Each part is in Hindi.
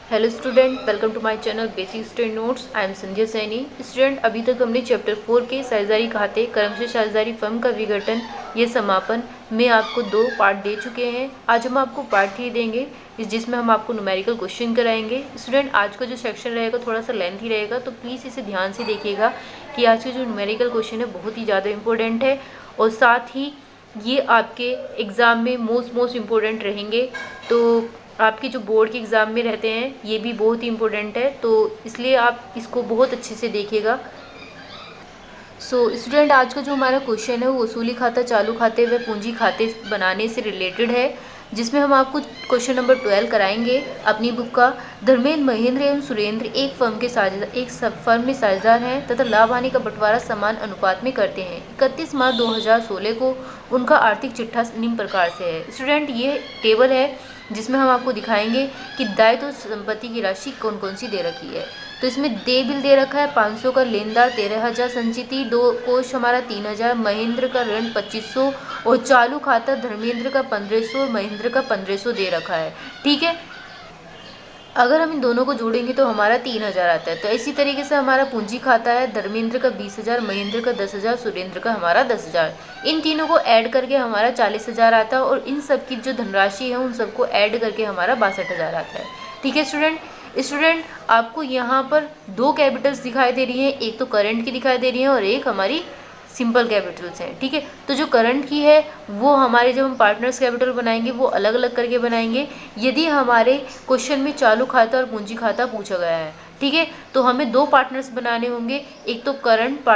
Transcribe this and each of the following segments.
Hello student, welcome to my channel basic study notes. I am Sandhya Saini. Student, अभी तक हमने चैप्टर 4 के साझेदारी खाते क्रमशः साझेदारी फर्म का विघटन ये समापन में आपको 2 पार्ट दे चुके हैं। आज हम आपको पार्ट 3 देंगे जिसमें हम आपको न्यूमेरिकल क्वेश्चन कराएंगे। स्टूडेंट, आज का जो सेक्शन रहेगा थोड़ा सा लेंथी रहेगा, तो प्लीज़ इसे ध्यान से देखिएगा कि आज के जो न्यूमेरिकल क्वेश्चन है बहुत ही ज़्यादा इंपॉर्टेंट है और साथ ही ये आपके एग्ज़ाम में मोस्ट इम्पोर्टेंट रहेंगे। तो आपके जो बोर्ड के एग्ज़ाम में रहते हैं ये भी बहुत ही इम्पोर्टेंट है, तो इसलिए आप इसको बहुत अच्छे से देखिएगा। स्टूडेंट, आज का जो हमारा क्वेश्चन है वो वसूली खाता, चालू खाते व पूंजी खाते बनाने से रिलेटेड है, जिसमें हम आपको क्वेश्चन नंबर 12 कराएंगे अपनी बुक का। धर्मेंद्र, महेंद्र एवं सुरेंद्र एक फर्म में साझेदार हैं तथा लाभ हानि का बंटवारा समान अनुपात में करते हैं। 31 मार्च 2016 को उनका आर्थिक चिट्ठा निम्न प्रकार से है। स्टूडेंट, ये टेबल है जिसमें हम आपको दिखाएंगे कि दायित्व और संपत्ति की राशि कौन कौन सी दे रखी है। तो इसमें दे बिल दे रखा है 500 का, लेनदार 13,000, संचिति 2 कोष हमारा 3,000, महेंद्र का ऋण 2500 और चालू खाता धर्मेंद्र का 1500 और महेंद्र का 1500 दे रखा है। ठीक है, अगर हम इन दोनों को जोड़ेंगे तो हमारा 3,000 आता है। तो इसी तरीके से हमारा पूंजी खाता है, धर्मेंद्र का 20,000, महेंद्र का 10,000, सुरेंद्र का हमारा 10,000। इन तीनों को ऐड करके हमारा 40,000 आता है और इन सब की जो धनराशि है उन सबको ऐड करके हमारा 62,000 आता है। ठीक है स्टूडेंट, आपको यहाँ पर 2 कैपिटल्स दिखाई दे रही हैं, एक तो करंट की दिखाई दे रही है और एक हमारी सिंपल कैपिटल्स हैं। ठीक है, तो जो करंट की है वो हमारे जब हम पार्टनर्स कैपिटल बनाएंगे वो अलग अलग करके बनाएंगे। यदि हमारे क्वेश्चन में चालू खाता और पूंजी खाता पूछा गया है, ठीक है, तो हमें 2 पार्टनर्स बनाने होंगे, एक तो करंट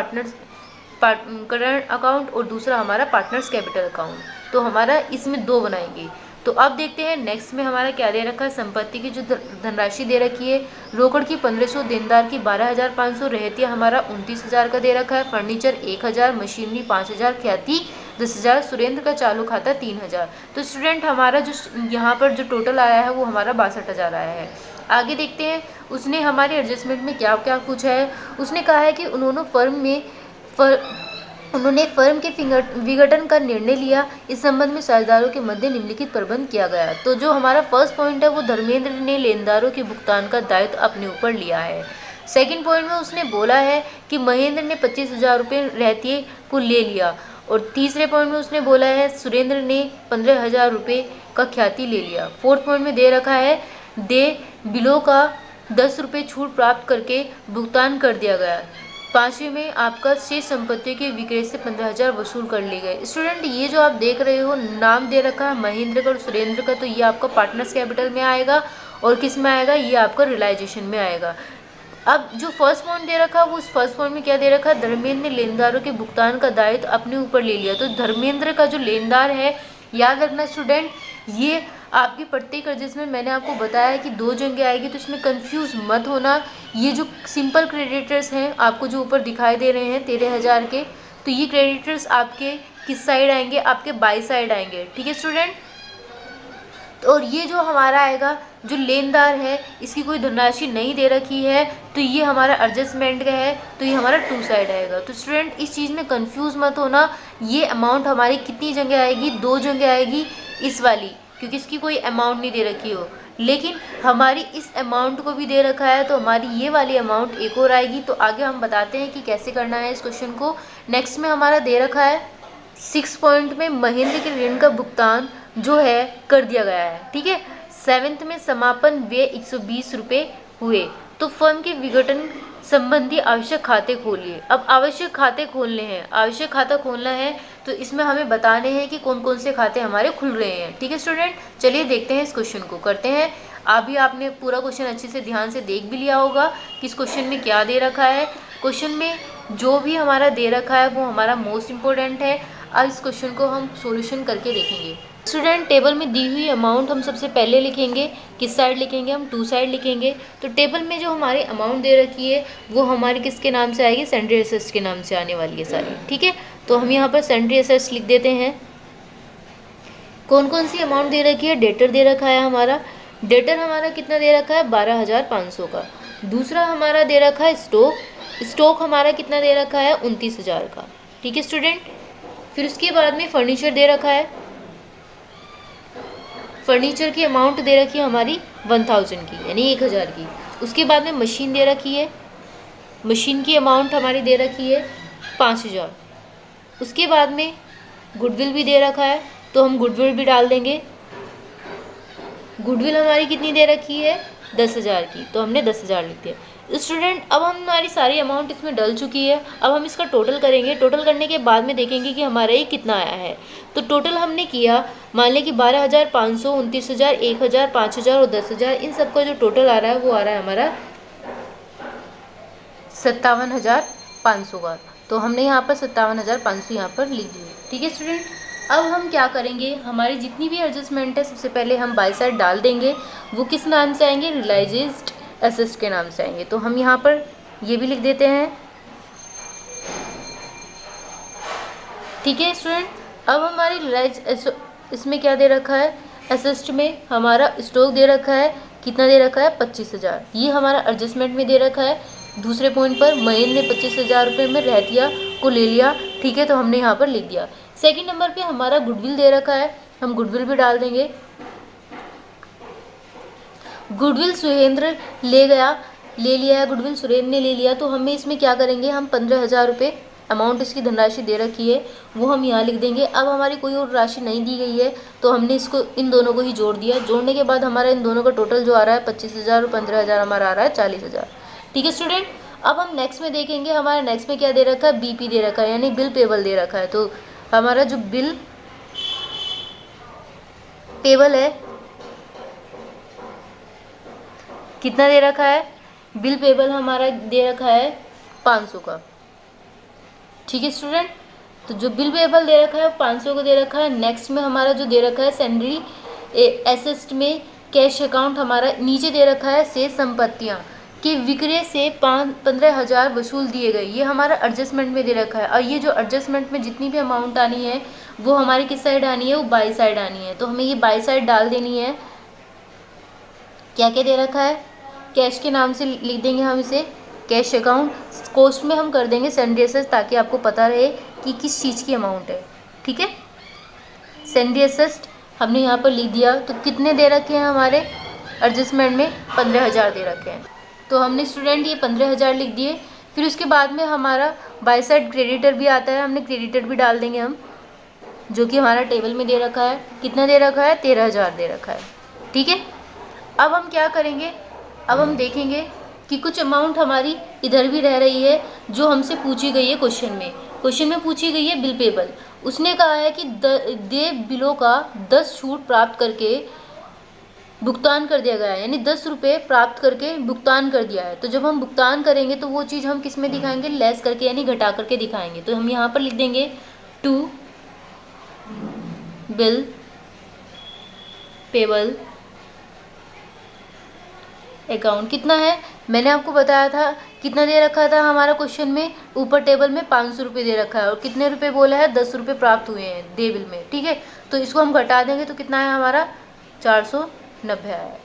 अकाउंट और दूसरा हमारा पार्टनर्स कैपिटल अकाउंट। तो हमारा इसमें 2 बनाएंगे। तो अब देखते हैं नेक्स्ट में हमारा क्या दे रखा है। संपत्ति की जो धनराशि दे रखी है, रोकड़ की 1500, देनदार की 12,500, रहतिया हमारा 29,000 का दे रखा है, फर्नीचर 1,000, मशीनरी 5,000, ख्याति 10,000, सुरेंद्र का चालू खाता 3,000। तो स्टूडेंट, हमारा जो यहाँ पर जो टोटल आया है वो हमारा 62,000 आया है। आगे देखते हैं उसने हमारे एडजस्टमेंट में क्या क्या पूछा है। उसने कहा है कि उन्होंने फर्म के विघटन का निर्णय लिया, इस संबंध में साझेदारों के मध्य निम्नलिखित प्रबंध किया गया। तो जो हमारा फर्स्ट पॉइंट है वो धर्मेंद्र ने लेनदारों के भुगतान का दायित्व अपने ऊपर लिया है। सेकंड पॉइंट में उसने बोला है कि महेंद्र ने 25,000 रुपये रहतिये को ले लिया और तीसरे पॉइंट में उसने बोला है सुरेंद्र ने 15,000 रुपये का ख्याति ले लिया। फोर्थ पॉइंट में दे रखा है दे बिलों का 10 रुपये छूट प्राप्त करके भुगतान कर दिया गया। पांचवें में आपका शेष संपत्ति के विक्रय से 15,000 वसूल कर लिए गए। स्टूडेंट, ये जो आप देख रहे हो नाम दे रखा है महेंद्र का और सुरेंद्र का, तो ये आपका पार्टनर्स कैपिटल में आएगा और किस में आएगा, ये आपका रियलाइजेशन में आएगा। अब जो फर्स्ट पॉइंट दे रखा है वो उस फर्स्ट पॉइंट में क्या दे रखा है, धर्मेंद्र ने लेनदारों के भुगतान का दायित्व अपने ऊपर ले लिया। तो धर्मेंद्र का जो लेनदार है, याद रखना स्टूडेंट, ये आपकी प्रत्येक एडजस्टमेंट मैंने आपको बताया है कि 2 जगह आएगी, तो इसमें कंफ्यूज मत होना। ये जो सिंपल क्रेडिटर्स हैं आपको जो ऊपर दिखाई दे रहे हैं 13,000 के, तो ये क्रेडिटर्स आपके किस साइड आएंगे, आपके बाई साइड आएंगे। ठीक है स्टूडेंट, और ये जो हमारा आएगा जो लेनदार है इसकी कोई धनराशि नहीं दे रखी है, तो ये हमारा एडजस्टमेंट का है, तो ये हमारा 2 साइड आएगा। तो स्टूडेंट, इस चीज़ में कंफ्यूज मत होना। ये अमाउंट हमारी कितनी जगह आएगी, 2 जगह आएगी, इस वाली, क्योंकि इसकी कोई अमाउंट नहीं दे रखी हो, लेकिन हमारी इस अमाउंट को भी दे रखा है, तो हमारी ये वाली अमाउंट एक और आएगी। तो आगे हम बताते हैं कि कैसे करना है इस क्वेश्चन को। नेक्स्ट में हमारा दे रखा है 6 पॉइंट में महेंद्र के ऋण का भुगतान जो है कर दिया गया है। ठीक है, 7th में समापन व्यय 120 रुपये हुए, तो फर्म के विघटन संबंधी आवश्यक खाते खोलिए। अब आवश्यक खाते खोलने हैं, आवश्यक खाता खोलना है, तो इसमें हमें बताने हैं कि कौन कौन से खाते हमारे खुल रहे हैं। ठीक है स्टूडेंट, चलिए देखते हैं इस क्वेश्चन को, करते हैं। अभी आपने पूरा क्वेश्चन अच्छे से ध्यान से देख भी लिया होगा कि इस क्वेश्चन में क्या दे रखा है। क्वेश्चन में जो भी हमारा दे रखा है वो हमारा मोस्ट इम्पोर्टेंट है। अब इस क्वेश्चन को हम सॉल्यूशन करके देखेंगे। स्टूडेंट, टेबल में दी हुई अमाउंट हम सबसे पहले लिखेंगे, किस साइड लिखेंगे, हम 2 साइड लिखेंगे। तो टेबल में जो हमारी अमाउंट दे रखी है वो हमारी किसके नाम से आएगी, सैंड्री एसेट्स के नाम से आने वाली है सारी। ठीक है, तो हम यहाँ पर सैंड्री एसेट्स लिख देते हैं। कौन कौन सी अमाउंट दे रखी है, डेटर दे रखा है हमारा, डेटर हमारा कितना दे रखा है 12,500 का। दूसरा हमारा दे रखा है स्टॉक हमारा कितना दे रखा है 29,000 का। ठीक है स्टूडेंट, फिर उसके बाद में फर्नीचर दे रखा है फर्नीचर की अमाउंट दे रखी है हमारी 1000 की, यानी 1000 की। उसके बाद में मशीन दे रखी है, मशीन की अमाउंट हमारी दे रखी है 5000। उसके बाद में गुडविल भी दे रखा है, तो हम गुडविल भी डाल देंगे। गुडविल हमारी कितनी दे रखी है 10,000 की, तो हमने 10,000 लिख दिया। स्टूडेंट अब हमारी सारी अमाउंट इसमें डल चुकी है। अब हम इसका टोटल करेंगे। टोटल करने के बाद में देखेंगे कि हमारा ये कितना आया है। तो टोटल हमने किया, मान लें कि 12,500, 29,000, 1,000, 5,000 और 10,000, इन सबका जो टोटल आ रहा है वो आ रहा है हमारा 57,500 का। तो हमने यहाँ पर 57,500 यहाँ पर लिख दिए। ठीक है स्टूडेंट, अब हम क्या करेंगे, हमारी जितनी भी एडजस्टमेंट है सबसे पहले हम बाई साइड डाल देंगे। वो किस नाम से आएंगे, रियलाइज्ड एसेट्स के नाम से आएंगे। तो हम यहाँ पर ये भी लिख देते हैं। ठीक है स्टूडेंट, अब हमारी रियलाइज इसमें क्या दे रखा है, एसेट्स में हमारा स्टॉक दे रखा है, कितना दे रखा है 25,000। ये हमारा एडजस्टमेंट में दे रखा है। दूसरे पॉइंट पर महेंद्र ने 25,000 रुपये में रहतिया को ले लिया। ठीक है, तो हमने यहाँ पर लिख दिया। सेकंड नंबर पे हमारा गुडविल दे रखा है, हम गुडविल भी डाल देंगे। गुडविल सुरेंद्र ले लिया है, गुडविल सुरेंद्र ने ले लिया। तो हमें इसमें क्या करेंगे, हम 15,000 रुपये अमाउंट इसकी धनराशि दे रखी है, वो हम यहाँ लिख देंगे। अब हमारी कोई और राशि नहीं दी गई है, तो हमने इसको इन दोनों को ही जोड़ दिया। जोड़ने के बाद हमारा इन दोनों का टोटल जो आ रहा है 25,000 और 15,000 हमारा आ रहा है 40,000। ठीक है स्टूडेंट, अब हम नेक्स्ट में देखेंगे, हमारे नेक्स्ट में क्या दे रखा है, बीपी दे रखा है, यानी बिल पेबल दे रखा है। तो हमारा जो बिल पेबल है कितना दे रखा है, बिल पेबल हमारा दे रखा है 500 का। ठीक है स्टूडेंट, तो जो बिल पेबल दे रखा है 500 का दे रखा है। नेक्स्ट में हमारा जो दे रखा है सैलरी एसेट में कैश अकाउंट हमारा नीचे दे रखा है, शेष संपत्तियां कि विक्रय से 15,000 वसूल दिए गए, ये हमारा एडजस्टमेंट में दे रखा है। और ये जो एडजस्टमेंट में जितनी भी अमाउंट आनी है वो हमारी किस साइड आनी है, वो बाई साइड आनी है। तो हमें ये बाई साइड डाल देनी है। क्या क्या दे रखा है, कैश के नाम से लिख देंगे हम इसे, कैश अकाउंट। कॉस्ट में हम कर देंगे सैलरी एसेट्स, ताकि आपको पता रहे कि किस चीज़ की अमाउंट है। ठीक है, सैलरी एसेट्स हमने यहाँ पर लिख दिया। तो कितने दे रखे हैं हमारे एडजस्टमेंट में, 15,000 दे रखे हैं। तो हमने स्टूडेंट ये 15,000 लिख दिए। फिर उसके बाद में हमारा बाई साइड क्रेडिटर भी आता है, हमने क्रेडिटर भी डाल देंगे हम, जो कि हमारा टेबल में दे रखा है। कितना दे रखा है, 13,000 दे रखा है। ठीक है, अब हम क्या करेंगे, अब हम देखेंगे कि कुछ अमाउंट हमारी इधर भी रह रही है जो हमसे पूछी गई है क्वेश्चन में। क्वेश्चन में पूछी गई है बिल पेबल। उसने कहा है कि देय बिलों का 10 छूट प्राप्त करके भुगतान कर दिया गया है, यानी 10 रुपये प्राप्त करके भुगतान कर दिया है। तो जब हम भुगतान करेंगे तो वो चीज़ हम किस में दिखाएंगे, लेस करके यानी घटा करके दिखाएंगे। तो हम यहाँ पर लिख देंगे टू बिल पेबल अकाउंट। कितना है, मैंने आपको बताया था कितना दे रखा था हमारा क्वेश्चन में, ऊपर टेबल में 500 रुपये दे रखा है, और कितने रुपए बोला है, 10 रुपये प्राप्त हुए हैं दे बिल में। ठीक है, तो इसको हम घटा देंगे तो कितना है हमारा 490 आया है।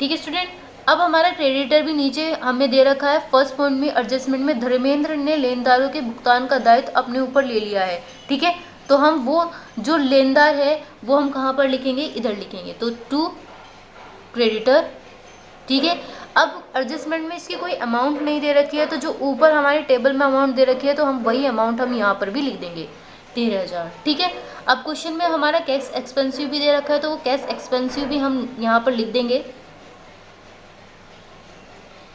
ठीक है स्टूडेंट, अब हमारा क्रेडिटर भी नीचे हमें दे रखा है। फर्स्ट पॉइंट में एडजस्टमेंट में धर्मेंद्र ने लेनदारों के भुगतान का दायित्व अपने ऊपर ले लिया है। ठीक है, तो हम वो जो लेनदार है वो हम कहाँ पर लिखेंगे, इधर लिखेंगे। तो टू क्रेडिटर। ठीक है, अब एडजस्टमेंट में इसकी कोई अमाउंट नहीं दे रखी है, तो जो ऊपर हमारे टेबल में अमाउंट दे रखी है तो हम वही अमाउंट हम यहाँ पर भी लिख देंगे, 13,000। ठीक है, अब क्वेश्चन में हमारा कैश एक्सपेंसिव भी दे रखा है, तो वो कैश एक्सपेंसिव भी हम यहाँ पर लिख देंगे।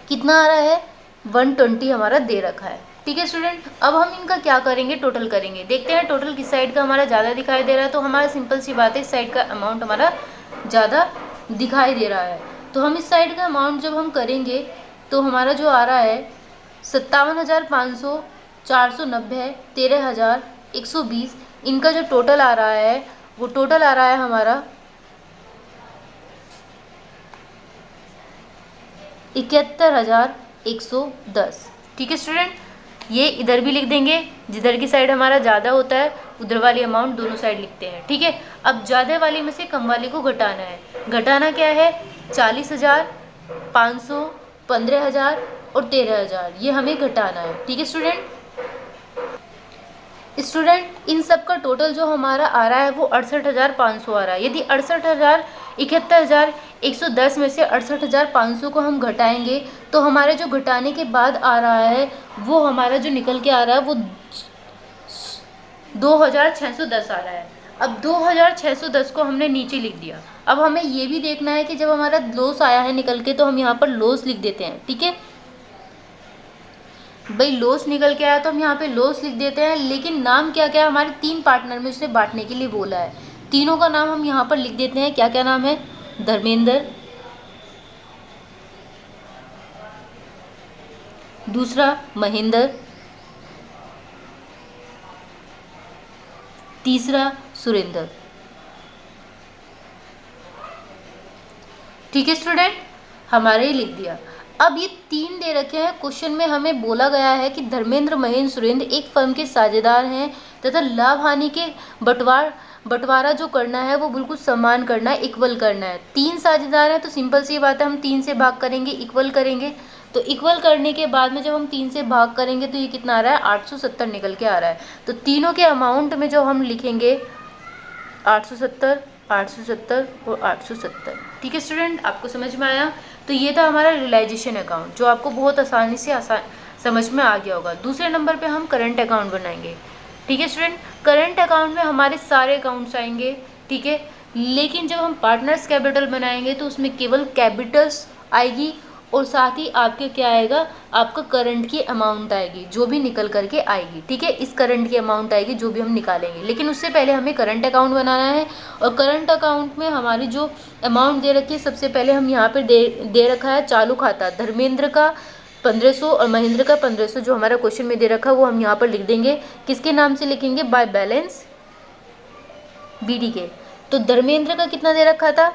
कितना आ रहा है, 120 हमारा दे रखा है। ठीक है स्टूडेंट, अब हम इनका क्या करेंगे, टोटल करेंगे। देखते हैं टोटल किस साइड का हमारा ज़्यादा दिखाई दे रहा है। तो हमारा सिंपल सी बात है, इस साइड का अमाउंट हमारा ज़्यादा दिखाई दे रहा है। तो हम इस साइड का अमाउंट जब हम करेंगे तो हमारा जो आ रहा है 57,500, 490, 13,000, 120, इनका जो टोटल आ रहा है वो टोटल आ रहा है हमारा 71,110। ठीक है स्टूडेंट, ये इधर भी लिख देंगे, जिधर की साइड हमारा ज़्यादा होता है उधर वाली अमाउंट दोनों साइड लिखते हैं। ठीक है, अब ज़्यादा वाली में से कम वाली को घटाना है। घटाना क्या है, 40,000, 500, 15,000 और 13,000, ये हमें घटाना है। ठीक है स्टूडेंट, स्टूडेंट इन सब का टोटल जो हमारा आ रहा है वो 68,500 आ रहा है। यदि 71,110 में से 68,500 को हम घटाएंगे तो हमारे जो घटाने के बाद आ रहा है वो हमारा जो निकल के आ रहा है वो 2,610 आ रहा है। अब 2,610 को हमने नीचे लिख दिया। अब हमें ये भी देखना है कि जब हमारा लॉस आया है निकल के तो हम यहाँ पर लॉस लिख देते हैं। ठीक है भाई, लॉस निकल के आया तो हम यहाँ पे लॉस लिख देते हैं, लेकिन नाम क्या क्या हमारे 3 पार्टनर में उसने बांटने के लिए बोला है। तीनों का नाम हम यहाँ पर लिख देते हैं। क्या क्या नाम है? धर्मेंद्र, दूसरा महेंद्र, तीसरा सुरेंद्र। ठीक है स्टूडेंट, हमारे ही लिख दिया। अब ये 3 दे रखे हैं क्वेश्चन में, हमें बोला गया है कि धर्मेंद्र, महेंद्र, सुरेंद्र एक फर्म के साझेदार हैं तथा लाभ हानि के बंटवारा जो करना है वो बिल्कुल समान करना है, इक्वल करना है। 3 साझेदार हैं तो सिंपल सी बात है, हम 3 से भाग करेंगे, इक्वल करेंगे। तो इक्वल करने के बाद में जब हम 3 से भाग करेंगे तो ये कितना आ रहा है? 870 निकल के आ रहा है। तो तीनों के अमाउंट में जो हम लिखेंगे 870, 870 और 870। ठीक है स्टूडेंट, आपको समझ में आया? तो ये था हमारा रियलाइजेशन अकाउंट जो आपको बहुत आसानी से समझ में आ गया होगा। दूसरे नंबर पे हम करंट अकाउंट बनाएंगे। ठीक है स्टूडेंट, करंट अकाउंट में हमारे सारे अकाउंट्स आएंगे। ठीक है, लेकिन जब हम पार्टनर्स कैपिटल बनाएंगे तो उसमें केवल कैपिटल्स आएगी और साथ ही आपके क्या आएगा? आपका करंट की अमाउंट आएगी जो भी निकल करके आएगी। ठीक है, इस करंट की अमाउंट आएगी जो भी हम निकालेंगे, लेकिन उससे पहले हमें करंट अकाउंट बनाना है। और करंट अकाउंट में हमारी जो अमाउंट दे रखी है, सबसे पहले हम यहाँ पर दे रखा है चालू खाता। धर्मेंद्र का 1500 और महेंद्र का 1500 जो हमारा क्वेश्चन में दे रखा है वो हम यहाँ पर लिख देंगे। किसके नाम से लिखेंगे? बाय बैलेंस बीडी के। तो धर्मेंद्र का कितना दे रखा था?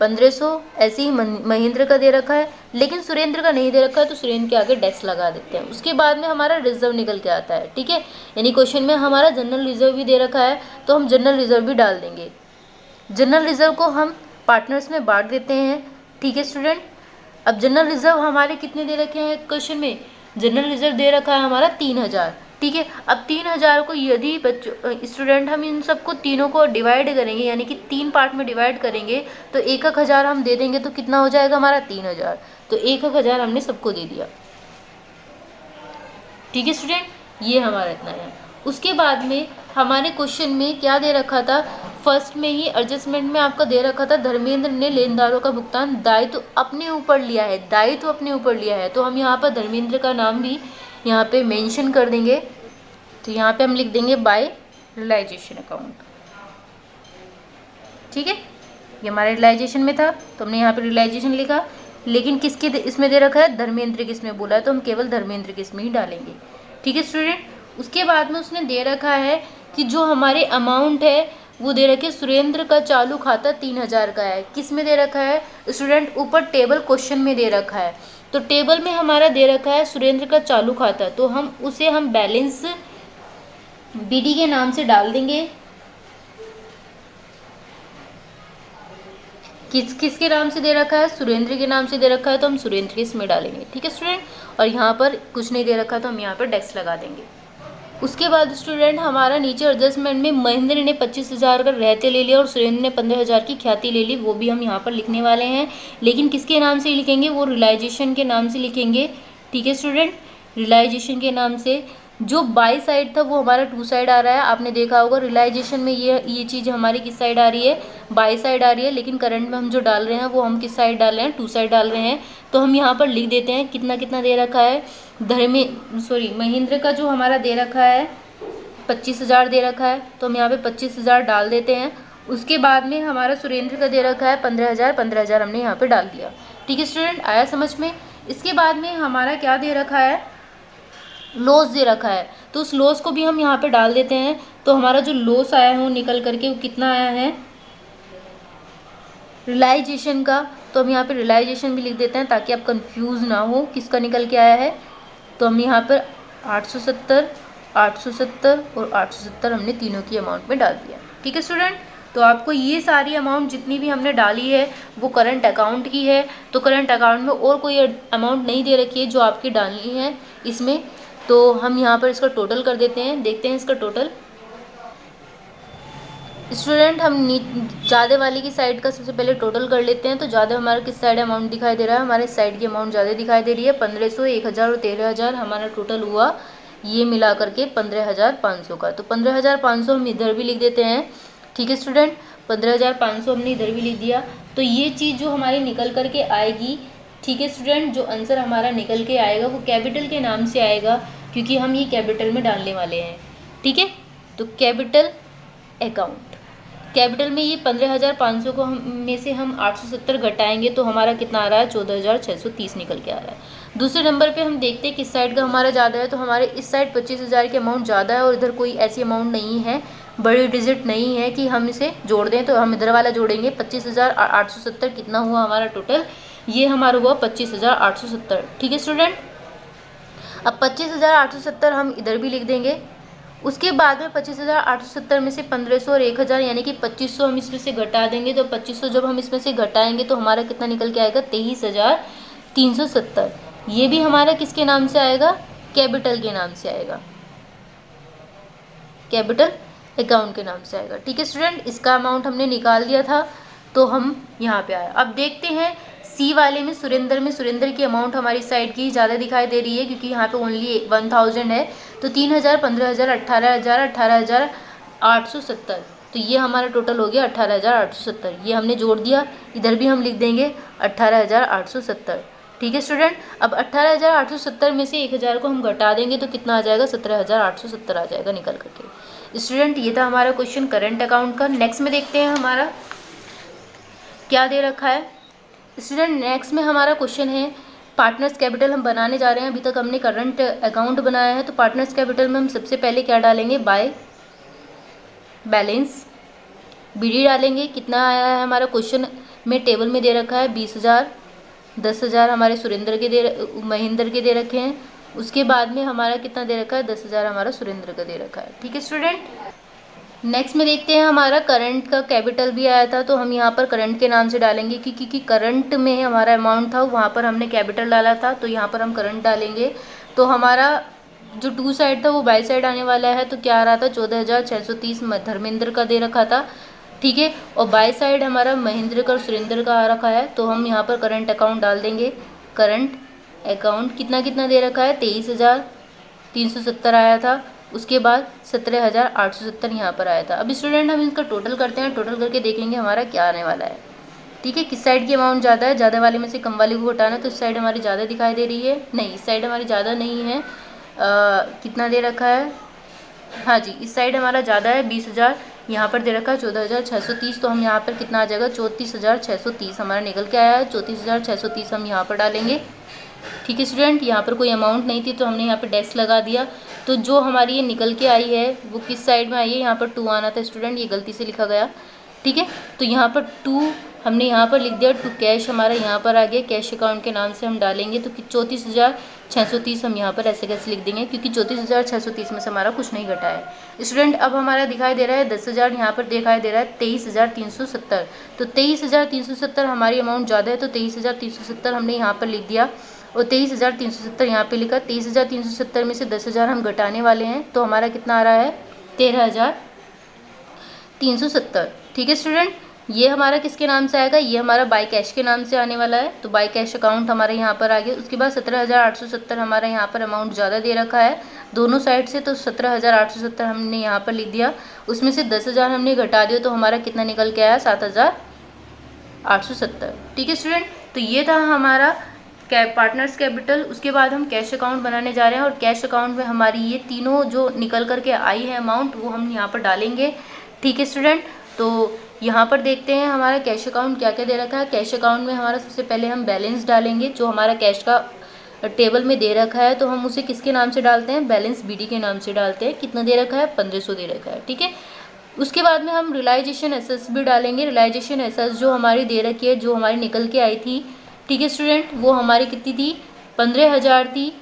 1500। ऐसे ही महेंद्र का दे रखा है, लेकिन सुरेंद्र का नहीं दे रखा है तो सुरेंद्र के आगे डैश लगा देते हैं। उसके बाद में हमारा रिजर्व निकल के आता है। ठीक है, यानी क्वेश्चन में हमारा जनरल रिजर्व भी दे रखा है तो हम जनरल रिजर्व भी डाल देंगे। जनरल रिजर्व को हम पार्टनर्स में बांट देते हैं। ठीक है स्टूडेंट, अब जनरल रिजर्व हमारे कितने दे रखे हैं क्वेश्चन में? जनरल रिजर्व दे रखा है हमारा 3000। ठीक है, अब 3000 को यदि बच्चों स्टूडेंट हम इन सबको तीनों को डिवाइड करेंगे, यानी कि 3 पार्ट में डिवाइड करेंगे तो 1,000 हम दे देंगे तो कितना हो जाएगा हमारा? 3000। तो 1,000 हमने सबको दे दिया। ठीक है स्टूडेंट, ये हमारा इतना है। उसके बाद में हमारे क्वेश्चन में क्या दे रखा था? फर्स्ट में ही एडजस्टमेंट में आपका दे रखा था धर्मेंद्र ने लेनदारों का भुगतान दायित्व अपने ऊपर लिया है। दायित्व अपने ऊपर लिया है तो हम यहाँ पर धर्मेंद्र का नाम भी यहाँ पे मेंशन कर देंगे। तो यहाँ पे हम लिख देंगे बाय रियलाइजेशन अकाउंट। ठीक है, ये हमारे रियलाइजेशन में था तो हमने यहाँ पे रियलाइजेशन लिखा, लेकिन किसके इसमें दे रखा है? धर्मेंद्र के इसमें बोला है तो हम केवल धर्मेंद्र के इसमें ही डालेंगे। ठीक है स्टूडेंट, उसके बाद में उसने दे रखा है कि जो हमारे अमाउंट है वो दे रखे सुरेंद्र का चालू खाता 3000 का है। किस में दे रखा है स्टूडेंट? ऊपर टेबल क्वेश्चन में दे रखा है। तो टेबल में हमारा दे रखा है सुरेंद्र का चालू खाता, तो हम उसे हम बैलेंस बीडी के नाम से डाल देंगे। किसके नाम से दे रखा है? सुरेंद्र के नाम से दे रखा है तो हम सुरेंद्र के इसमें डालेंगे। ठीक है स्टूडेंट, और यहाँ पर कुछ नहीं दे रखा तो हम यहाँ पर डेस्क लगा देंगे। उसके बाद स्टूडेंट हमारा नीचे एडजस्टमेंट में महेंद्र ने 25,000 का रहते ले लिया और सुरेंद्र ने 15,000 की ख्याति ले ली, वो भी हम यहाँ पर लिखने वाले हैं, लेकिन किसके नाम से लिखेंगे? वो रियलाइजेशन के नाम से लिखेंगे। ठीक है स्टूडेंट, रियलाइजेशन के नाम से। जो बाई साइड था वो हमारा 2 साइड आ रहा है। आपने देखा होगा रियलाइजेशन में ये चीज़ हमारी किस साइड आ रही है? बाई साइड आ रही है, लेकिन करंट में हम जो डाल रहे हैं वो हम किस साइड डाल रहे हैं? 2 साइड डाल रहे हैं। तो हम यहाँ पर लिख देते हैं कितना कितना दे रखा है। महेंद्र का जो हमारा दे रखा है 25,000 दे रखा है तो हम यहाँ पे 25,000 डाल देते हैं। उसके बाद में हमारा सुरेंद्र का दे रखा है 15,000, 15,000 हमने यहाँ पे डाल दिया। ठीक है स्टूडेंट, आया समझ में? इसके बाद में हमारा क्या दे रखा है? लॉस दे रखा है, तो उस लॉस को भी हम यहाँ पे डाल देते हैं। तो हमारा जो लॉस आया है वो निकल करके वो कितना आया है रियलाइजेशन का, तो हम यहाँ पे रियलाइजेशन भी लिख देते हैं ताकि आप कंफ्यूज ना हो किसका निकल के आया है। तो हम यहाँ पर 870, 870 और 870 हमने तीनों की अमाउंट में डाल दिया। ठीक है स्टूडेंट, तो आपको ये सारी अमाउंट जितनी भी हमने डाली है वो करंट अकाउंट की है। तो करंट अकाउंट में और कोई अमाउंट नहीं दे रखी है जो आपकी डालनी है इसमें। तो हम यहाँ पर इसका टोटल कर देते हैं, देखते हैं इसका टोटल। स्टूडेंट हम ज़्यादा वाली की साइड का सबसे पहले टोटल कर लेते हैं। तो ज़्यादा हमारा किस साइड अमाउंट दिखाई दे रहा है, हमारे साइड की अमाउंट ज़्यादा दिखाई दे रही है। 1500, 1000 और 13000 हमारा टोटल हुआ, ये मिला करके 15500 का। तो 15500 हम इधर भी लिख देते हैं। ठीक है स्टूडेंट, 15500 हमने इधर भी लिख दिया। तो ये चीज़ जो हमारी निकल करके आएगी, ठीक है स्टूडेंट, जो आंसर हमारा निकल के आएगा वो कैपिटल के नाम से आएगा, क्योंकि हम ये कैपिटल में डालने वाले हैं। ठीक है, तो कैपिटल अकाउंट, कैपिटल में ये 15500 को हम में से हम 870 घटाएंगे तो हमारा कितना आ रहा है, 14630 निकल के आ रहा है। दूसरे नंबर पे हम देखते हैं किस साइड का हमारा ज़्यादा है। तो हमारे इस साइड 25000 की अमाउंट ज़्यादा है और इधर कोई ऐसी अमाउंट नहीं है, बड़ी डिजिट नहीं है कि हम इसे जोड़ दें। तो हम इधर वाला जोड़ेंगे। 25870 कितना हुआ हमारा टोटल, ये हमारा हुआ 25870। ठीक है स्टूडेंट, अब 25870 हम इधर भी लिख देंगे। उसके बाद में 25870 में से 1500 और 1000 यानी कि 2500 हम इसमें से घटा देंगे। तो 2500 जब हम इसमें से घटाएंगे तो हमारा कितना निकल के आएगा, 23370। ये भी हमारा किसके नाम से आएगा, कैपिटल के नाम से आएगा, कैपिटल अकाउंट के नाम से आएगा। ठीक है स्टूडेंट, इसका अमाउंट हमने निकाल दिया था तो हम यहाँ पे आए। अब देखते हैं सी वाले में सुरेंद्र की अमाउंट हमारी साइड की ज़्यादा दिखाई दे रही है, क्योंकि यहाँ पे ओनली 1000 है। तो 3000, 15000, 18000, 18870। तो ये हमारा टोटल हो गया 18870। ये हमने जोड़ दिया, इधर भी हम लिख देंगे 18870। ठीक है स्टूडेंट, अब 18870 में से 1000 को हम घटा देंगे तो कितना आ जाएगा, 17870 आ जाएगा निकल करके। स्टूडेंट ये था हमारा क्वेश्चन करंट अकाउंट का। नेक्स्ट में देखते हैं हमारा क्या दे रखा है। स्टूडेंट नेक्स्ट में हमारा क्वेश्चन है पार्टनर्स कैपिटल हम बनाने जा रहे हैं। अभी तक हमने करंट अकाउंट बनाया है, तो पार्टनर्स कैपिटल में हम सबसे पहले क्या डालेंगे, बाय बैलेंस बीडी डालेंगे। कितना आया है हमारा क्वेश्चन में टेबल में दे रखा है 20000, 10000 हमारे महेंद्र के दे रखे हैं। उसके बाद में हमारा कितना दे रखा है, 10000 हमारा सुरेंद्र का दे रखा है। ठीक है स्टूडेंट, नेक्स्ट में देखते हैं हमारा करंट का कैपिटल भी आया था, तो हम यहाँ पर करंट के नाम से डालेंगे क्योंकि करंट में हमारा अमाउंट था वहाँ पर हमने कैपिटल डाला था, तो यहाँ पर हम करंट डालेंगे। तो हमारा जो टू साइड था वो बाई साइड आने वाला है। तो क्या आ रहा था, 14630 धर्मेंद्र का दे रखा था। ठीक है, और बाई साइड हमारा महेंद्र का और सुरेंद्र का आ रखा है। तो हम यहाँ पर करंट अकाउंट डाल देंगे। करंट अकाउंट कितना कितना दे रखा है, 23370 आया था। उसके बाद 17870 यहाँ पर आया था। अब स्टूडेंट हम इसका टोटल करते हैं, टोटल करके देखेंगे हमारा क्या आने वाला है। ठीक है, किस साइड की अमाउंट ज़्यादा है, ज़्यादा वाले में से कम वाले को घटाना। तो इस साइड हमारी ज़्यादा दिखाई दे रही है, नहीं इस साइड हमारी ज़्यादा नहीं है। कितना दे रखा है, हाँ जी इस साइड हमारा ज़्यादा है 20000, यहाँ पर दे रखा है 14630। तो हम यहाँ पर कितना आ जाएगा, 34630 हमारा निकल के आया है। 34630 हम यहाँ पर डालेंगे। ठीक है स्टूडेंट, यहाँ पर कोई अमाउंट नहीं थी तो हमने यहाँ पर डैश लगा दिया। तो जो हमारी ये निकल के आई है वो किस साइड में आई है, यहाँ पर 2 आना था स्टूडेंट, ये गलती से लिखा गया। ठीक है, तो यहाँ पर 2 हमने यहाँ पर लिख दिया। 2 कैश हमारा यहाँ पर आ गया, कैश अकाउंट के नाम से हम डालेंगे। तो 34630 हम यहाँ पर ऐसे कैसे लिख देंगे, क्योंकि 34630 में से हमारा कुछ नहीं घटा है। स्टूडेंट अब हमारा दिखाई दे रहा है 10000, यहाँ पर दिखाई दे रहा है 23370। तो 23370 हमारी अमाउंट ज़्यादा है, तो 23370 हमने यहाँ पर लिख दिया और 23370 यहाँ पे लिखा। 23370 में से 10000 हम घटाने वाले हैं, तो हमारा कितना आ रहा है, 13370। ठीक है स्टूडेंट, ये हमारा किसके नाम से आएगा, ये हमारा बाय कैश के नाम से आने वाला है। तो बाय कैश अकाउंट हमारे यहाँ पर आ गया। उसके बाद 17870 हमारा यहाँ पर अमाउंट ज़्यादा दे रखा है दोनों साइड से, तो 17870 हमने यहाँ पर लिख दिया। उसमें से 10000 हमने घटा दिया, तो हमारा कितना निकल के आया, 7870। ठीक है स्टूडेंट, तो ये था हमारा पार्टनर्स कैपिटल। उसके बाद हम कैश अकाउंट बनाने जा रहे हैं और कैश अकाउंट में हमारी ये तीनों जो निकल करके आई है अमाउंट वो हम यहाँ पर डालेंगे। ठीक है स्टूडेंट, तो यहाँ पर देखते हैं हमारा कैश अकाउंट क्या क्या दे रखा है। कैश अकाउंट में हमारा सबसे पहले हम बैलेंस डालेंगे, जो हमारा कैश का टेबल में दे रखा है। तो हम उसे किसके नाम से डालते हैं, बैलेंस बीडी के नाम से डालते हैं। कितना दे रखा है, 1500 दे रखा है। ठीक है, उसके बाद में हम रियलाइजेशन एसेस भी डालेंगे। रियलाइजेशन एसेस जो हमारी दे रखी है, जो हमारी निकल के आई थी, ठीक है स्टूडेंट, वो हमारी कितनी थी, 15000 थी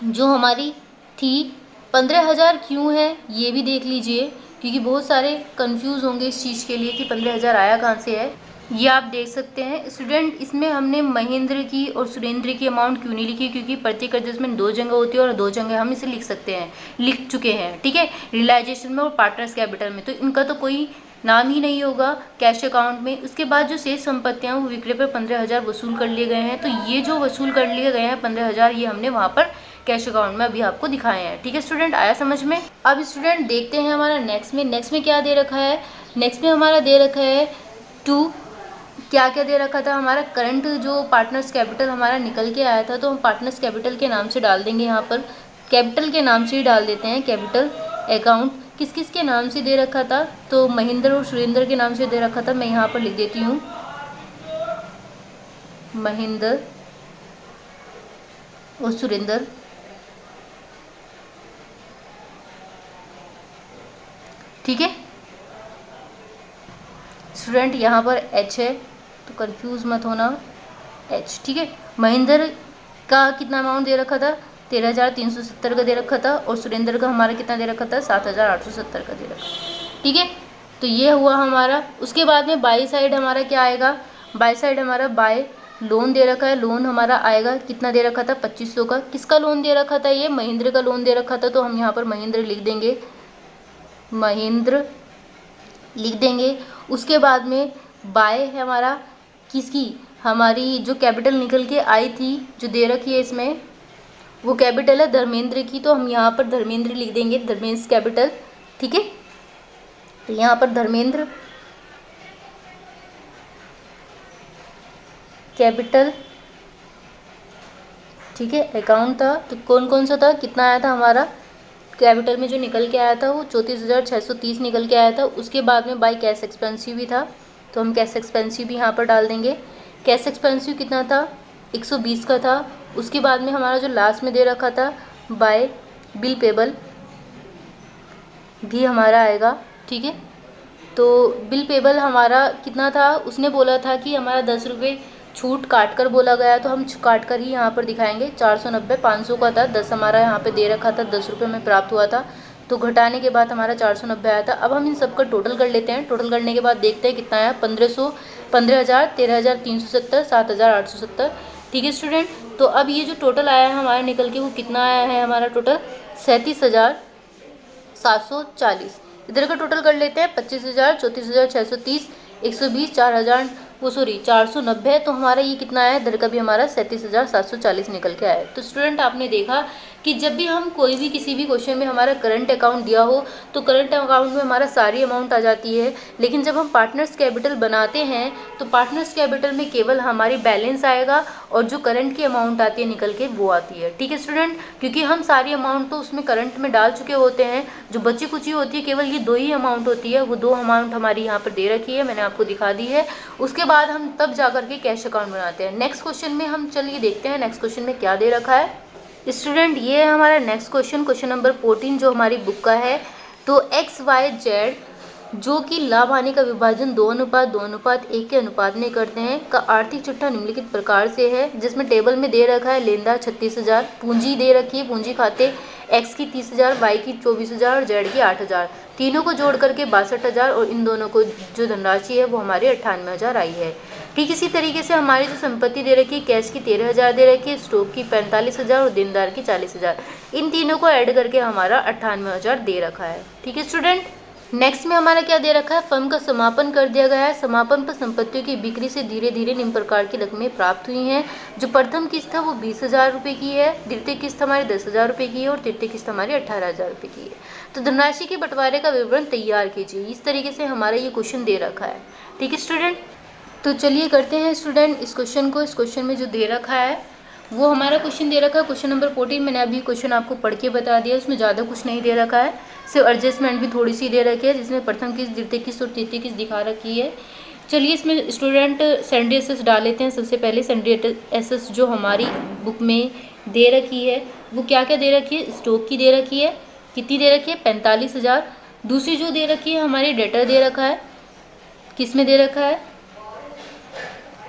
जो हमारी थी। 15000 क्यों है ये भी देख लीजिए, क्योंकि बहुत सारे कंफ्यूज होंगे इस चीज़ के लिए कि 15000 आया कहाँ से है। ये आप देख सकते हैं स्टूडेंट, इसमें हमने महेंद्र की और सुरेंद्र की अमाउंट क्यों नहीं लिखी, क्योंकि प्रत्येक एडजस्टमेंट 2 जगह होती है और 2 जगह हम इसे लिख सकते हैं, लिख चुके हैं, ठीक है, रियलाइजेशन में और पार्टनर्स कैपिटल में, तो इनका तो कोई नाम ही नहीं होगा कैश अकाउंट में। उसके बाद जो शेष संपत्तियां वो विक्रय पर 15,000 वसूल कर लिए गए हैं, तो ये जो वसूल कर लिए गए हैं 15,000, ये हमने वहाँ पर कैश अकाउंट में अभी आपको दिखाए हैं, ठीक है स्टूडेंट, आया समझ में। अब स्टूडेंट देखते हैं हमारा नेक्स्ट में क्या दे रखा है। नेक्स्ट में हमारा दे रखा है टू, क्या क्या दे रखा था हमारा, करंट जो पार्टनर्स कैपिटल हमारा निकल के आया था, तो हम पार्टनर्स कैपिटल के नाम से डाल देंगे, यहाँ पर कैपिटल के नाम से ही डाल देते हैं। कैपिटल अकाउंट किस किस के नाम से दे रखा था, तो महेंद्र और सुरेंद्र के नाम से दे रखा था, मैं यहाँ पर लिख देती हूँ महेंद्र और सुरेंद्र, ठीक है स्टूडेंट, यहाँ पर एच है तो कंफ्यूज मत होना, एच, ठीक है। महेंद्र का कितना अमाउंट दे रखा था, 13,370 का दे रखा था, और सुरेंद्र का हमारा कितना दे रखा था, 7,870 का दे रखा, ठीक है। तो ये हुआ हमारा। उसके बाद में बाई साइड हमारा क्या आएगा, बाई साइड हमारा बाय लोन दे रखा है, लोन हमारा आएगा कितना दे रखा था, 2500 का। किसका लोन दे रखा था, ये महेंद्र का लोन दे रखा था, तो हम यहाँ पर महेंद्र लिख देंगे, महेंद्र लिख देंगे। उसके बाद में बाय है हमारा किसकी, हमारी जो कैपिटल निकल के आई थी जो दे रखी है इसमें, वो कैपिटल है धर्मेंद्र की, तो हम यहाँ पर धर्मेंद्र लिख देंगे, धर्मेंद्र कैपिटल, ठीक है। तो यहाँ पर धर्मेंद्र कैपिटल, ठीक है। अकाउंट था तो कौन कौन सा था, कितना आया था हमारा कैपिटल में जो निकल के आया था वो 34,630 निकल के आया था। उसके बाद में बाय कैश एक्सपेंसिव भी था, तो हम कैश एक्सपेंसिव भी यहाँ पर डाल देंगे। कैश एक्सपेंसिव कितना था, 120 का था। उसके बाद में हमारा जो लास्ट में दे रखा था बाय बिल पेबल भी हमारा आएगा, ठीक है। तो बिल पेबल हमारा कितना था, उसने बोला था कि हमारा 10 रुपये छूट काट कर बोला गया, तो हम काट कर ही यहाँ पर दिखाएंगे। 490, 500 का था, 10 हमारा यहाँ पे दे रखा था, 10 रुपये में प्राप्त हुआ था, तो घटाने के बाद हमारा 490 आया था। अब हम इन सब का टोटल कर लेते हैं, टोटल करने के बाद देखते हैं कितना आया, 1500, 15,000, 13,370, 7,870, ठीक है स्टूडेंट। तो अब ये जो टोटल आया है हमारा निकल के, वो कितना आया है हमारा टोटल, 37,740। इधर का टोटल कर लेते हैं, 25,000, 34,630, 120, 4,000, वो सॉरी 490, तो हमारा ये कितना आया, इधर का भी हमारा 37,740 निकल के आया। तो स्टूडेंट आपने देखा कि जब भी हम कोई भी किसी भी क्वेश्चन में हमारा करंट अकाउंट दिया हो तो करंट अकाउंट में हमारा सारी अमाउंट आ जाती है, लेकिन जब हम पार्टनर्स कैपिटल बनाते हैं तो पार्टनर्स कैपिटल में केवल हमारी बैलेंस आएगा और जो करंट की अमाउंट आती है निकल के वो आती है, ठीक है स्टूडेंट। क्योंकि हम सारी अमाउंट तो उसमें करंट में डाल चुके होते हैं, जो बची कुची होती है केवल ये 2 ही अमाउंट होती है, वो 2 अमाउंट हमारी यहाँ पर दे रखी है, मैंने आपको दिखा दी है। उसके बाद हम तब जा करके कैश अकाउंट बनाते हैं। नेक्स्ट क्वेश्चन में हम चलिए देखते हैं नेक्स्ट क्वेश्चन में क्या दे रखा है स्टूडेंट। ये है हमारा नेक्स्ट क्वेश्चन, क्वेश्चन नंबर 14 जो हमारी बुक का है। तो एक्स वाई जेड जो कि लाभ हानि का विभाजन 2:2:1 के अनुपात में करते हैं का आर्थिक चिट्ठा निम्नलिखित प्रकार से है, जिसमें टेबल में दे रखा है लेनदार 36,000, पूंजी दे रखी है, पूंजी खाते एक्स की 30,000, वाई की 24,000 और जेड की 8,000, तीनों को जोड़ करके 62,000 और इन दोनों को जो धनराशि है वो हमारे 98,000 आई है। ठीक इसी तरीके से हमारी जो संपत्ति दे रखी है, कैश की 13,000 दे रखी है, स्टॉक की 45,000 और देनदार की 40,000, इन तीनों को ऐड करके हमारा 98,000 दे रखा है, ठीक है स्टूडेंट। नेक्स्ट में हमारा क्या दे रखा है, फर्म का समापन कर दिया गया है। समापन पर संपत्तियों की बिक्री से धीरे धीरे निम्न प्रकार की रकमें प्राप्त हुई हैं। जो प्रथम किस्त है वो 20,000 रुपये की है, द्वितीय किस्त हमारी 10,000 रुपये की है और तृतीय किस्त हमारी 18,000 रुपये की है। तो धनराशि के बंटवारे का विवरण तैयार कीजिए, इस तरीके से हमारा ये क्वेश्चन दे रखा है, ठीक है स्टूडेंट। तो चलिए करते हैं स्टूडेंट इस क्वेश्चन को। इस क्वेश्चन में जो दे रखा है वो हमारा क्वेश्चन दे रखा है क्वेश्चन नंबर 14। मैंने अभी क्वेश्चन आपको पढ़ के बता दिया, उसमें ज़्यादा कुछ नहीं दे रखा है, सिर्फ एडजस्टमेंट भी थोड़ी सी दे रखी है, जिसमें प्रथम किस्त, द्वितीय किस्त और तृतीय किस्त दिखा रखी है। चलिए इसमें स्टूडेंट सैंडी एसेस डाल लेते हैं। सबसे पहले सैंडी एसेस जो हमारी बुक में दे रखी है वो क्या क्या दे रखी है, स्टॉक की दे रखी है, कितनी दे रखी है, 45,000। दूसरी जो दे रखी है हमारी डेटर दे रखा है, किस में दे रखा है,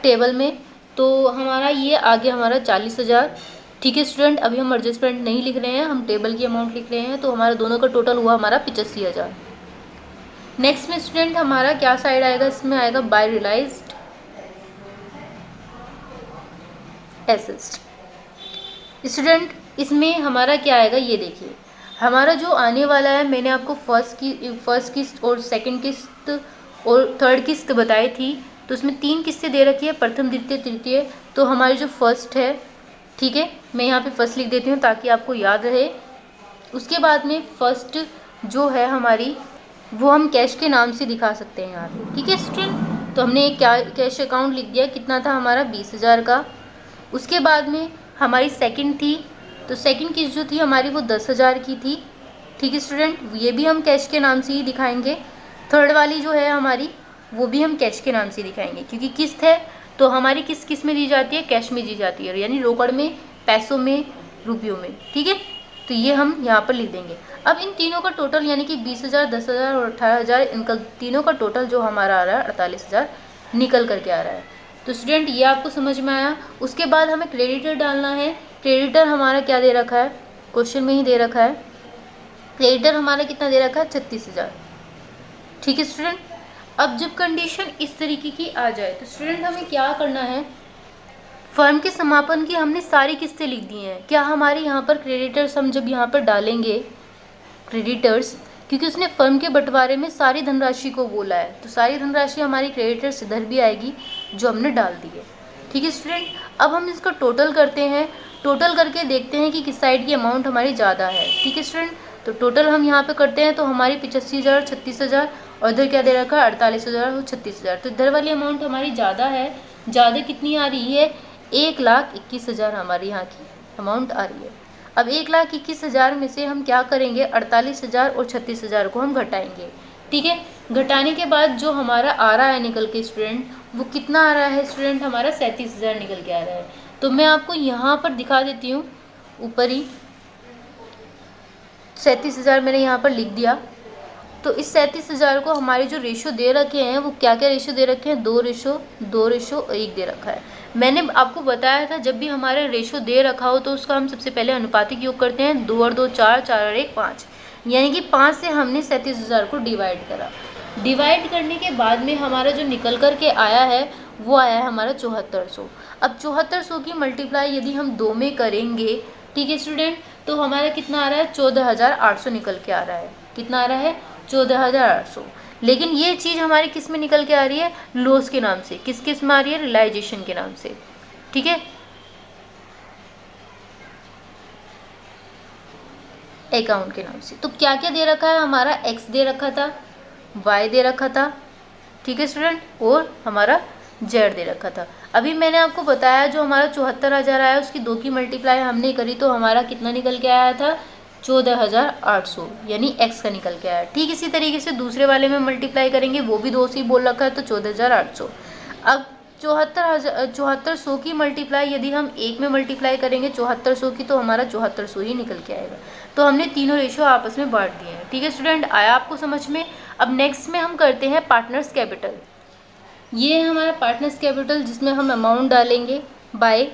टेबल में, तो हमारा ये आगे हमारा 40,000, ठीक है स्टूडेंट। अभी हम एडजस्टमेंट नहीं लिख रहे हैं, हम टेबल की अमाउंट लिख रहे हैं, तो हमारा दोनों का टोटल हुआ हमारा 85,000। नेक्स्ट में स्टूडेंट हमारा क्या साइड आएगा, इसमें आएगा बाय रियलाइज्ड एसेट्स। स्टूडेंट इसमें हमारा क्या आएगा, ये देखिए हमारा जो आने वाला है, मैंने आपको फर्स्ट किस्त और सेकंड किस्त और थर्ड किस्त बताई थी। तो उसमें 3 किस्तें दे रखी है, प्रथम द्वितीय तृतीय। तो हमारी जो फर्स्ट है, ठीक है, मैं यहाँ पे फर्स्ट लिख देती हूँ ताकि आपको याद रहे। उसके बाद में फर्स्ट जो है हमारी, वो हम कैश के नाम से दिखा सकते हैं यहाँ पे, ठीक है स्टूडेंट। तो हमने एक कैश अकाउंट लिख दिया, कितना था हमारा 20,000 का। उसके बाद में हमारी सेकंड थी, तो सेकंड किस्त जो थी हमारी वो 10,000 की थी, ठीक है स्टूडेंट, ये भी हम कैश के नाम से ही दिखाएंगे। थर्ड वाली जो है हमारी, वो भी हम कैश के नाम से दिखाएंगे, क्योंकि किस्त है तो हमारी किस्त किस में दी जाती है, कैश में दी जाती है, यानी रोकड़ में, पैसों में, रुपयों में, ठीक है। तो ये हम यहाँ पर लिख देंगे। अब इन तीनों का टोटल यानी कि 20,000, 10,000 और 18,000, इनका तीनों का टोटल जो हमारा आ रहा है 48,000 निकल करके आ रहा है। तो स्टूडेंट ये आपको समझ में आया। उसके बाद हमें क्रेडिटर डालना है। क्रेडिटर हमारा क्या दे रखा है, क्वेश्चन में ही दे रखा है। क्रेडिटर हमारा कितना दे रखा है, 36,000, ठीक है स्टूडेंट। अब जब कंडीशन इस तरीके की आ जाए तो स्टूडेंट हमें क्या करना है, फर्म के समापन की हमने सारी किस्तें लिख दी हैं। क्या हमारे यहाँ पर क्रेडिटर्स हम जब यहाँ पर डालेंगे क्रेडिटर्स, क्योंकि उसने फर्म के बंटवारे में सारी धनराशि को बोला है, तो सारी धनराशि हमारी क्रेडिटर्स इधर भी आएगी जो हमने डाल दी है, ठीक है स्टूडेंट। अब हम इसका टोटल करते हैं, टोटल करके देखते हैं कि किस साइड की अमाउंट हमारी ज़्यादा है, ठीक है स्टूडेंट। तो टोटल हम यहाँ पे करते हैं तो हमारी 85,000, 36,000 और इधर क्या दे रखा है 48,000 और 36,000। तो इधर वाली अमाउंट हमारी ज़्यादा है। ज़्यादा कितनी आ रही है, 1,21,000 हमारी यहाँ की अमाउंट आ रही है। अब 1,21,000 में से हम क्या करेंगे, 48,000 और 36,000 को हम घटाएंगे, ठीक है। घटाने के बाद जो हमारा आ रहा है निकल के स्टूडेंट, वो कितना आ रहा है स्टूडेंट, हमारा 37,000 निकल के आ रहा है। तो मैं आपको यहाँ पर दिखा देती हूँ, ऊपर ही 37,000 मैंने यहाँ पर लिख दिया। तो इस 37,000 को हमारे जो रेशो दे रखे हैं, वो क्या क्या रेशो दे रखे हैं, 2:1 दे रखा है। मैंने आपको बताया था जब भी हमारा रेशो दे रखा हो तो उसका हम सबसे पहले अनुपातिक योग करते हैं, 2 और 2 4, 4 और 1 5, यानी कि 5 से हमने 37,000 को डिवाइड करा। डिवाइड करने के बाद में हमारा जो निकल कर के आया है वो आया है हमारा 7400। अब 7400 की मल्टीप्लाई यदि हम 2 में करेंगे, ठीक है स्टूडेंट, तो हमारा कितना आ रहा है, 14,800 निकल के आ रहा है। कितना आ रहा है, 14,800। लेकिन ये चीज़ हमारी किस में निकल के आ रही है, लॉस के नाम से। किस में आ रही है, रियलाइजेशन के नाम से, ठीक है, अकाउंट के नाम से। तो क्या क्या दे रखा है, हमारा एक्स दे रखा था, वाई दे रखा था, ठीक है स्टूडेंट, और हमारा जेड दे रखा था। अभी मैंने आपको बताया जो हमारा 74,000 आया उसकी 2 की मल्टीप्लाई हमने करी तो हमारा कितना निकल के आया था, 14,800, यानी एक्स का निकल के आया। ठीक इसी तरीके से दूसरे वाले में मल्टीप्लाई करेंगे, वो भी 2 से ही बोल रखा है तो 14,800। अब 74,100 की मल्टीप्लाई यदि हम 1 में मल्टीप्लाई करेंगे 7400 की, तो हमारा 7400 ही निकल के आएगा। तो हमने तीनों रेशो आपस में बांट दिए हैं, ठीक है स्टूडेंट, आया आपको समझ में। अब नेक्स्ट में हम करते हैं पार्टनर्स कैपिटल। ये है हमारा पार्टनर्स कैपिटल, जिसमें हम अमाउंट डालेंगे बाय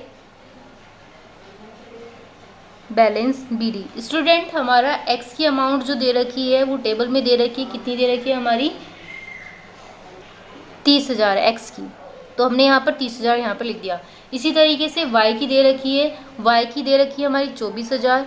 बैलेंस BD। स्टूडेंट हमारा एक्स की अमाउंट जो दे रखी है वो टेबल में दे रखी है, कितनी दे रखी है हमारी, 30,000 एक्स की, तो हमने यहाँ पर 30,000 यहाँ पर लिख दिया। इसी तरीके से वाई की दे रखी है, वाई की दे रखी है हमारी 24,000।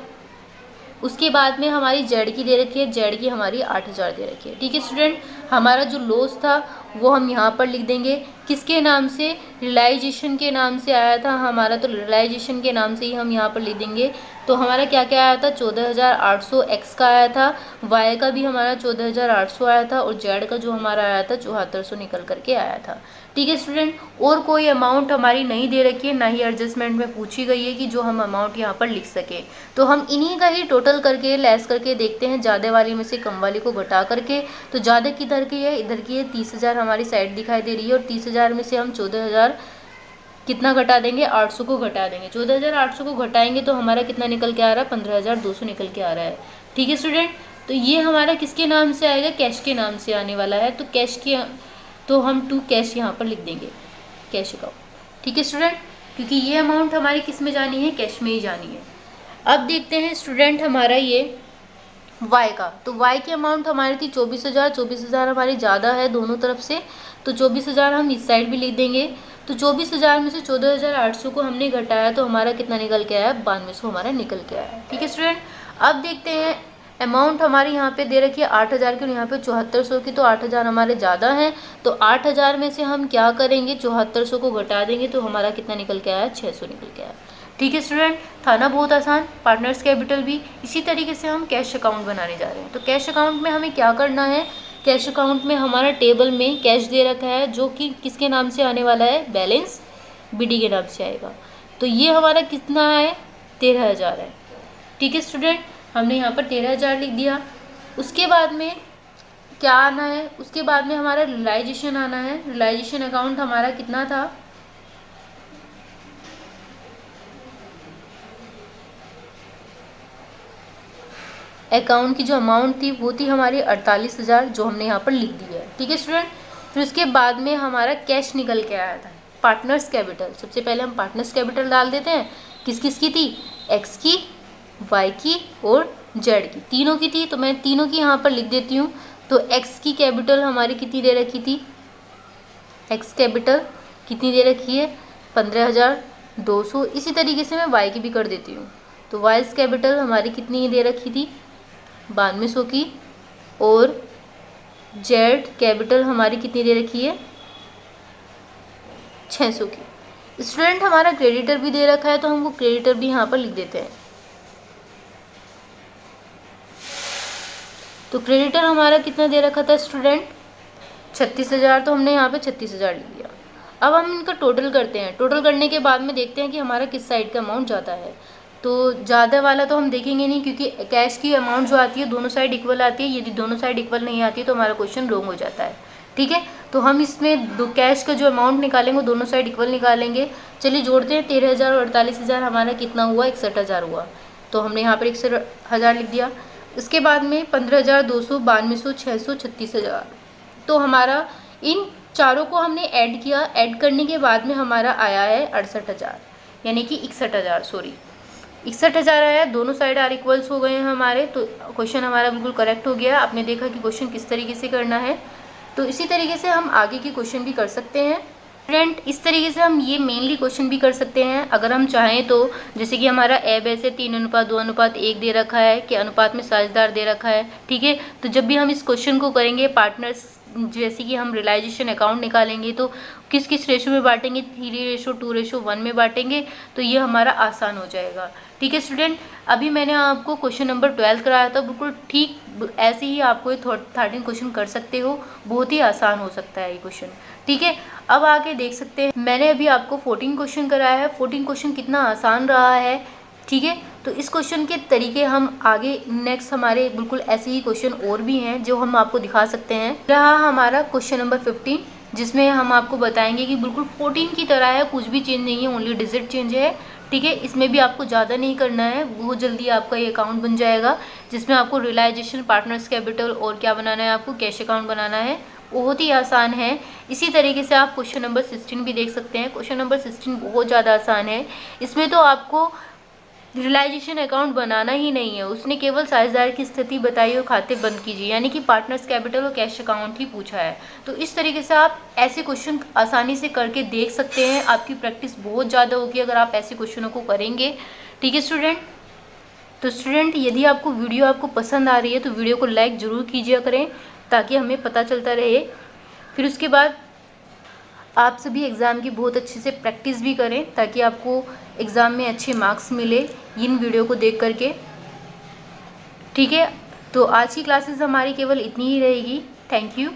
उसके बाद में हमारी जेड की दे रखी है, जेड की हमारी 8,000 दे रखी है। ठीक है स्टूडेंट, हमारा जो लॉस था वो हम यहाँ पर लिख देंगे, किसके नाम से, रियलाइजेशन के नाम से आया था हमारा, तो रियलाइजेशन के नाम से ही हम यहाँ पर लिख देंगे। तो हमारा क्या क्या आया था, 14,800 एक्स का आया था, वाई का भी हमारा 14,800 आया था, और जेड का जो हमारा आया था 7400 निकल करके आया था। ठीक है स्टूडेंट, और कोई अमाउंट हमारी नहीं दे रखी है, ना ही एडजस्टमेंट में पूछी गई है कि जो हम अमाउंट यहाँ पर लिख सकें। तो हम इन्हीं का ही टोटल करके लेस करके देखते हैं, ज़्यादा वाली में से कम वाली को घटा करके। तो ज़्यादा किधर की है, इधर की है, 30,000 हमारी साइड दिखाई दे रही है, और 30,000 में से हम 14,000 कितना घटा देंगे, 800 को घटा देंगे। 14,800 को घटाएंगे तो हमारा कितना निकल के आ रहा है, 15,200 निकल के आ रहा है। ठीक है स्टूडेंट, तो ये हमारा किसके नाम से आएगा, कैश के नाम से आने वाला है। तो कैश के, तो हम टू कैश यहाँ पर लिख देंगे, कैश अकाउंट। ठीक है स्टूडेंट, क्योंकि ये अमाउंट हमारी किस में जानी है, कैश में ही जानी है। अब देखते हैं स्टूडेंट हमारा ये वाई का। तो वाई की अमाउंट हमारी थी 24,000, 24,000 हमारी ज़्यादा है दोनों तरफ से, तो 24,000 हम इस साइड भी लिख देंगे। तो 24,000 में से 14,800 को हमने घटाया तो हमारा कितना निकल के आया, 9200 हमारा निकल के आया। ठीक है स्टूडेंट, अब देखते हैं अमाउंट हमारी यहाँ पे दे रखी है 8,000 की और यहाँ पे 7400 की, तो 8,000 हमारे ज़्यादा हैं, तो 8,000 में से हम क्या करेंगे, 7400 को घटा देंगे तो हमारा कितना निकल के आया, 600 निकल के आया। ठीक है स्टूडेंट, था ना बहुत आसान। पार्टनर्स कैपिटल भी इसी तरीके से हम कैश अकाउंट बनाने जा रहे हैं। तो कैश अकाउंट में हमें क्या करना है, कैश अकाउंट में हमारा टेबल में कैश दे रखा है जो कि किसके नाम से आने वाला है, बैलेंस बीडी के नाम से आएगा। तो ये हमारा कितना है, 13,000 है। ठीक है स्टूडेंट, हमने यहाँ पर 13,000 लिख दिया। उसके बाद में क्या आना है, उसके बाद में हमारा रियलाइजेशन आना है। रियलाइजेशन अकाउंट हमारा कितना था, अकाउंट की जो अमाउंट थी वो थी हमारी 48,000, जो हमने यहाँ पर लिख दी है। ठीक है स्टूडेंट, फिर उसके बाद में हमारा कैश निकल के आया था, पार्टनर्स कैपिटल। सबसे पहले हम पार्टनर्स कैपिटल डाल देते हैं, किस किस की थी, एक्स की, वाई की और जेड की, तीनों की थी। तो मैं तीनों की यहाँ पर लिख देती हूँ। तो एक्स की कैपिटल हमारी कितनी दे रखी थी, एक्स कैपिटल कितनी दे रखी है, 15,200। इसी तरीके से मैं वाई की भी कर देती हूँ। तो वाई कैपिटल हमारी कितनी दे रखी थी, 9200 की, और जेड कैपिटल हमारी कितनी दे रखी है, 600 की। स्टूडेंट, हमारा क्रेडिटर भी दे रखा है तो हम वो क्रेडिटर भी यहाँ पर लिख देते हैं। तो क्रेडिटर हमारा कितना दे रखा था स्टूडेंट, 36,000, तो हमने यहाँ पे 36,000 लिख दिया। अब हम इनका टोटल करते हैं। टोटल करने के बाद में देखते हैं कि हमारा किस साइड का अमाउंट ज़्यादा है। तो ज़्यादा वाला तो हम देखेंगे नहीं, क्योंकि कैश की अमाउंट जो आती है दोनों साइड इक्वल आती है। यदि दोनों साइड इक्वल नहीं आती है तो हमारा क्वेश्चन रॉन्ग हो जाता है। ठीक है, तो हम इसमें दो कैश का जो अमाउंट निकालेंगे दोनों साइड इक्वल निकालेंगे। चलिए जोड़ते हैं, 13,000 और 48,000 हमारा कितना हुआ, 61,000 हुआ। तो हमने यहाँ पर 61,000 लिख दिया। उसके बाद में 15,200, 9200, 600, 36,000। तो हमारा इन चारों को हमने ऐड किया। ऐड करने के बाद में हमारा आया है 68,000, यानी कि 61,000, सॉरी 61,000 आया। दोनों साइड आर इक्वल्स हो गए हैं हमारे, तो क्वेश्चन हमारा बिल्कुल करेक्ट हो गया। आपने देखा कि क्वेश्चन किस तरीके से करना है। तो इसी तरीके से हम आगे के क्वेश्चन भी कर सकते हैं स्टूडेंट। इस तरीके से हम ये मेनली क्वेश्चन भी कर सकते हैं अगर हम चाहें तो। जैसे कि हमारा एब ऐसे 3:2:1 दे रखा है कि अनुपात में साझेदार दे रखा है। ठीक है, तो जब भी हम इस क्वेश्चन को करेंगे पार्टनर्स, जैसे कि हम रियलाइजेशन अकाउंट निकालेंगे तो किस किस रेशो में बांटेंगे, 3:2:1 में बांटेंगे, तो ये हमारा आसान हो जाएगा। ठीक है स्टूडेंट, अभी मैंने आपको क्वेश्चन नंबर 12 कराया था, बिल्कुल ठीक ऐसे ही आपको ये 13 क्वेश्चन कर सकते हो। बहुत ही आसान हो सकता है ये क्वेश्चन। ठीक है, अब आगे देख सकते हैं, मैंने अभी आपको 14 क्वेश्चन कराया है। 14 क्वेश्चन कितना आसान रहा है। ठीक है, तो इस क्वेश्चन के तरीके हम आगे नेक्स्ट हमारे बिल्कुल ऐसे ही क्वेश्चन और भी हैं जो हम आपको दिखा सकते हैं। रहा हमारा क्वेश्चन नंबर 15, जिसमें हम आपको बताएंगे कि बिल्कुल 14 की तरह है, कुछ भी चेंज नहीं है, ओनली डिजिट चेंज है। ठीक है, इसमें भी आपको ज़्यादा नहीं करना है, बहुत जल्दी आपका ये अकाउंट बन जाएगा, जिसमें आपको रियलाइजेशन, पार्टनर्स कैपिटल और क्या बनाना है, आपको कैश अकाउंट बनाना है। बहुत ही आसान है। इसी तरीके से आप क्वेश्चन नंबर 16 भी देख सकते हैं। क्वेश्चन नंबर 16 बहुत ज़्यादा आसान है। इसमें तो आपको रियलाइजेशन अकाउंट बनाना ही नहीं है, उसने केवल साझेदार की स्थिति बताई और खाते बंद कीजिए, यानी कि पार्टनर्स कैपिटल और कैश अकाउंट ही पूछा है। तो इस तरीके से आप ऐसे क्वेश्चन आसानी से करके देख सकते हैं। आपकी प्रैक्टिस बहुत ज़्यादा होगी अगर आप ऐसे क्वेश्चनों को करेंगे। ठीक है स्टूडेंट, तो स्टूडेंट यदि आपको वीडियो पसंद आ रही है तो वीडियो को लाइक ज़रूर कीजिए करें, ताकि हमें पता चलता रहे। फिर उसके बाद आप सभी एग्ज़ाम की बहुत अच्छे से प्रैक्टिस भी करें, ताकि आपको एग्ज़ाम में अच्छे मार्क्स मिले इन वीडियो को देख करके। ठीक है, तो आज की क्लासेस हमारी केवल इतनी ही रहेगी। Thank you.